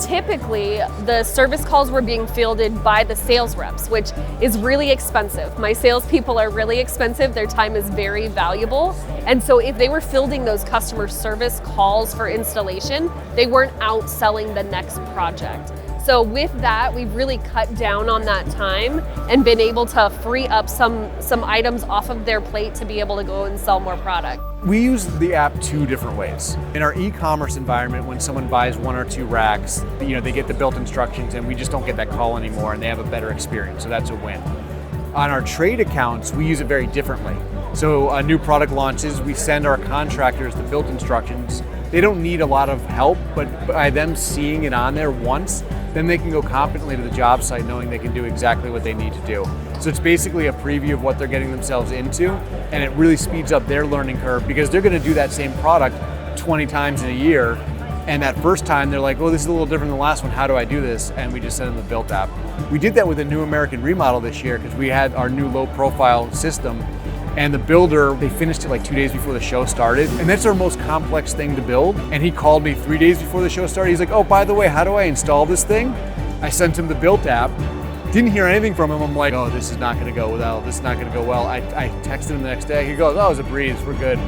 typically the service calls were being fielded by the sales reps, which is really expensive. My salespeople are really expensive. Their time is very valuable. And so if they were fielding those customer service calls for installation, they weren't out selling the next project. So with that, we've really cut down on that time and been able to free up some items off of their plate to be able to go and sell more product. We use the app two different ways. In our e-commerce environment, when someone buys 1 or 2 racks, they get the BILT instructions and we just don't get that call anymore and they have a better experience, so that's a win. On our trade accounts, we use it very differently. So a new product launches, we send our contractors the BILT instructions. They don't need a lot of help, but by them seeing it on there once, then they can go confidently to the job site knowing they can do exactly what they need to do. So it's basically a preview of what they're getting themselves into, and it really speeds up their learning curve because they're gonna do that same product 20 times in a year, and that first time they're like, oh, this is a little different than the last one, how do I do this? And we just send them the BILT app. We did that with a new American remodel this year because we had our new low profile system, and the builder, they finished it like 2 days before the show started. And that's our most complex thing to build. And he called me 3 days before the show started. He's like, oh, by the way, how do I install this thing? I sent him the BILT app. Didn't hear anything from him. I'm like, oh, this is not gonna go well. This is not gonna go well. I texted him the next day. He goes, oh, it was a breeze, we're good.